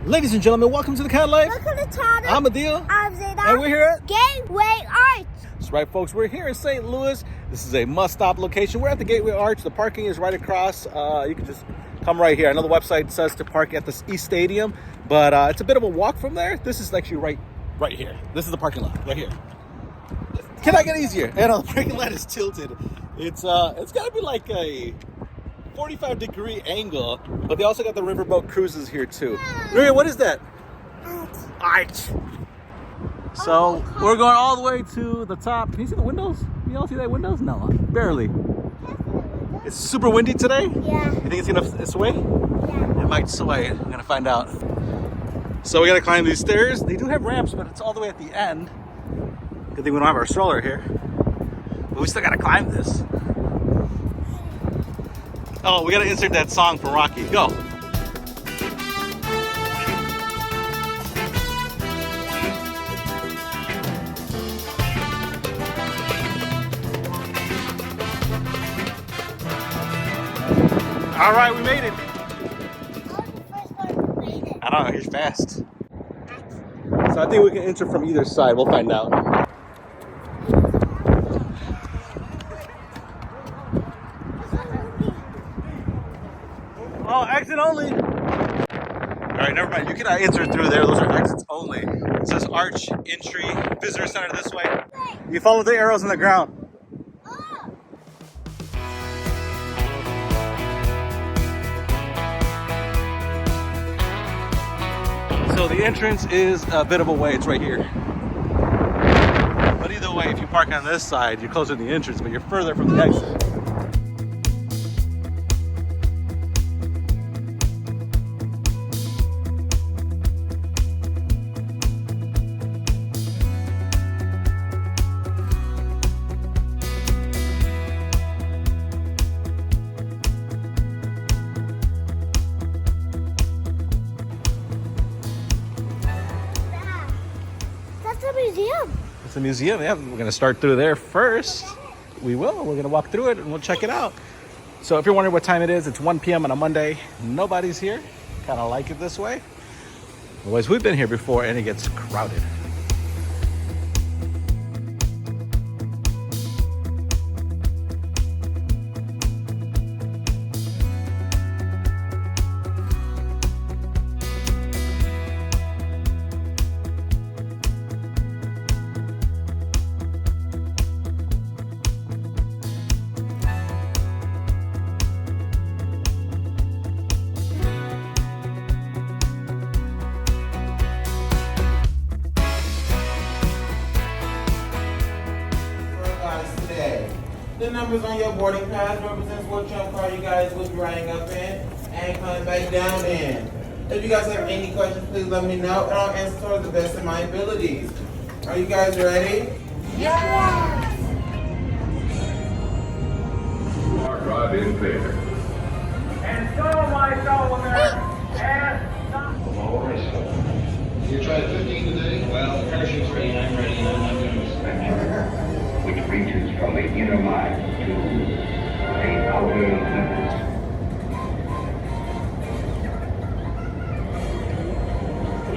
Ladies and gentlemen, welcome to the Cat Life. Welcome to Tana. I'm Adil. I'm Zayda. And we're here at Gateway Arch. That's right, folks. We're here in St. Louis. This is a must-stop location. We're at the Gateway Arch. The parking is right across. You can just come right here. I know the website says to park at the East Stadium, but it's a bit of a walk from there. This is actually right here. This is the parking lot right here. Can I get easier? And the parking lot is tilted. It's got to be like a 45-degree angle, but they also got the riverboat cruises here too. Maria, what is that? Arch. So we're going all the way to the top. Can you see the windows? Can you all see that windows? No, barely. It's super windy today. Yeah. You think it's gonna sway? Yeah. It might sway. I'm gonna find out. So we gotta climb these stairs. They do have ramps, but it's all the way at the end. Good thing we don't have our stroller here. But we still gotta climb this. Oh, we gotta insert that song from Rocky. Go. All right, we made it. I don't know, he's fast. So I think we can enter from either side. We'll find out. Oh, exit only. All right, never mind. You cannot enter through there. Those are exits only. It says Arch Entry Visitor Center this way. You follow the arrows in the ground. So the entrance is a bit of a way. It's right here. But either way, if you park on this side, you're closer to the entrance, but you're further from the exit. Museum. It's a museum, yeah. We're gonna start through there first. We will. We're gonna walk through it and we'll check it out. So if you're wondering what time it is, it's 1 p.m. on a Monday. Nobody's here. Kind of like it this way. Otherwise, we've been here before and it gets crowded. The numbers on your boarding pass represents what tram car you guys will be riding up in and coming back down in. If you guys have any questions, please let me know and I'll answer to the best of my abilities. Are you guys ready? Yeah. Mark rod in favor. And so, my fellow Americans, and You tried 15 today? Well, the parachute's ready, and I'm ready, and I'm not going to expect which reaches from the inner mind to the outer limits.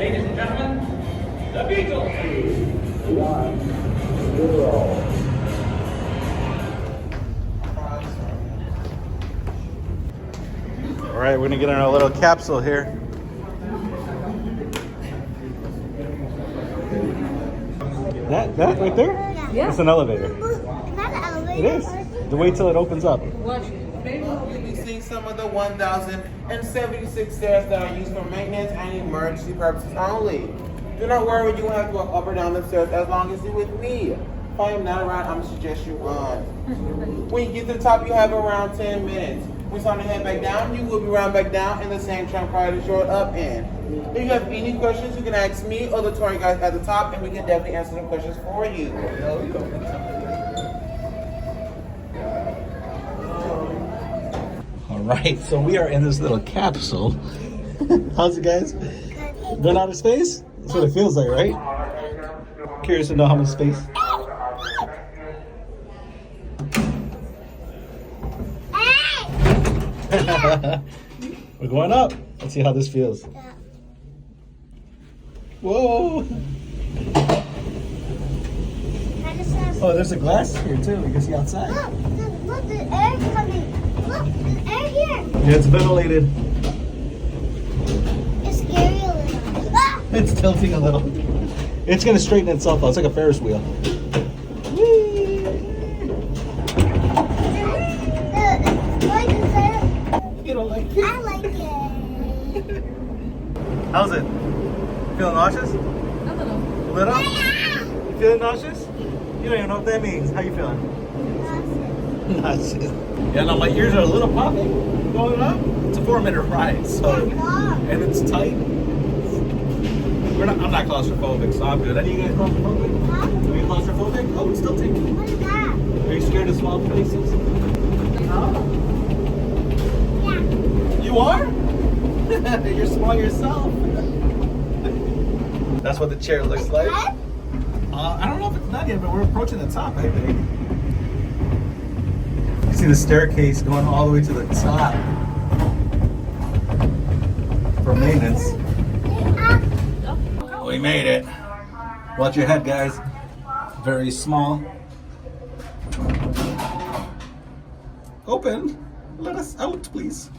ladies and gentlemen, the Beatles. 1, 0. All right, we're gonna get in our little capsule here. That right there? Yeah. It's an elevator. Not an elevator. It is. To wait till it opens up. You'll be seeing some of the 1,076 stairs that are used for maintenance and emergency purposes only. Do not worry, you won't have to walk up or down the stairs as long as you're with me. If I am not around, I'm gonna suggest you run. When you get to the top, you have around 10 minutes. When it's time to head back down, you will be round back down in the same tram car that you're up in. If you have any questions, you can ask me or the tour guide at the top, and we can definitely answer the questions for you. All right, so we are in this little capsule. How's it, guys? Going out of space? That's what it feels like, right? Curious to know how much space. We're going up. Let's see how this feels. Whoa! I just have. Oh, there's a glass here too. You can see outside. Look, the air's coming. Look, there's air here. Yeah, it's ventilated. It's scary a little. Ah! It's tilting a little. It's gonna straighten itself out. It's like a Ferris wheel. You don't like it? I like it. How's it? Feeling nauseous? A little. A little? You feeling nauseous? You don't even know what that means. How you feeling? Nauseous. Yeah, no, my ears are a little popping going up. It's a 4-minute ride, so and it's tight. I'm not claustrophobic, so I'm good. Are you guys claustrophobic? Huh? Are you claustrophobic? Oh, it's still ticking. What is that? Are you scared of small places? No. Yeah. You are? You're small yourself. That's what the chair looks like. I don't know if it's done yet, but we're approaching the top, I think. You see the staircase going all the way to the top for maintenance. We made it. Watch your head, guys. Very small. Open. Let us out, please.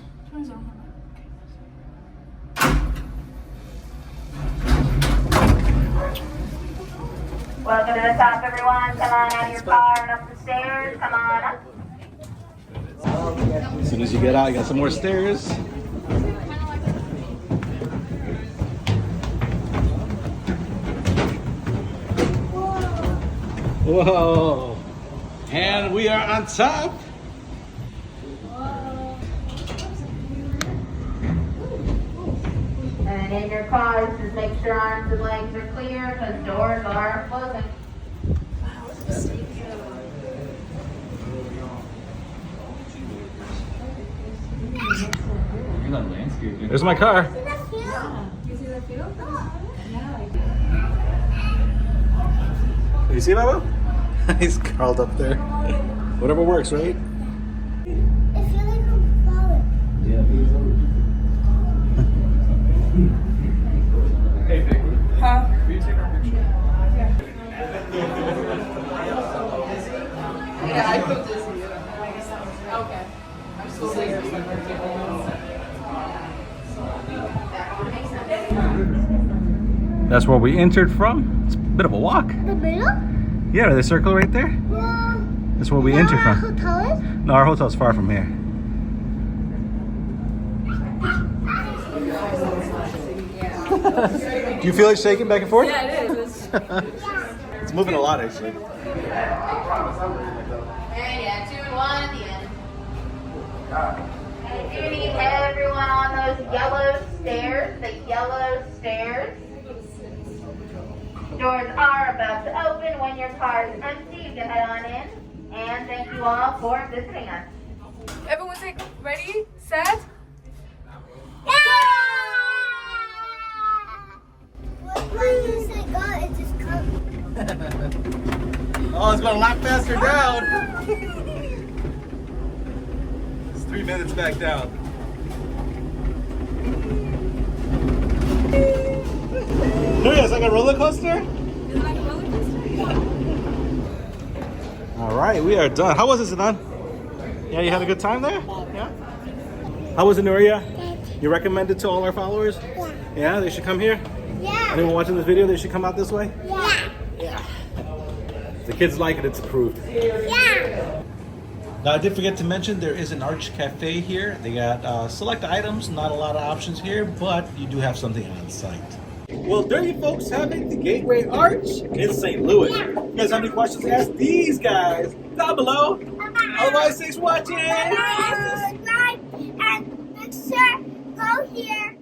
Welcome to the top, everyone. Come on out of your car and up the stairs. Come on up. As soon as you get out, you got some more stairs. Whoa! And we are on top. And in your cars, just make sure arms and legs are clear because doors are closing. There's my car. You see Baba? He's curled up there. Whatever works, right? It feels like I'm falling. Hey, Vic. Huh? Will you take our picture? Yeah, I put this here. Okay. I'm still later. That's where we entered from. It's a bit of a walk. The middle? Yeah, the circle right there. That's where we entered from. Hotel is? No, our hotel's far from here. Do you feel it shaking back and forth? Yeah, it is. It's moving a lot, actually. And yeah, 2 and 1 at the end. And I do need everyone on those yellow stairs, the yellow stairs. Doors are about to open. When your car is empty, you can head on in. And thank you all for visiting us. Everyone's like, ready, set? When you say go, it just comes. Oh, it's going a lot faster down. It's 3 minutes back down. Look, it's like a roller coaster. Is it like a roller coaster? All right, we are done. How was it, Zidan? Yeah, you had a good time there? Yeah. How was it, Nuria? You recommend it to all our followers? Yeah. Yeah, they should come here? Yeah. Anyone watching this video, they should come out this way? Yeah. Yeah. The kids like it, it's approved. Yeah. Now, I did forget to mention there is an Arch Cafe here. They got select items, not a lot of options here, but you do have something on site. Well, there you folks have it, the Gateway Arch in St. Louis. You guys have any questions, ask these guys down below. Otherwise, thanks for watching. Subscribe and make sure go here.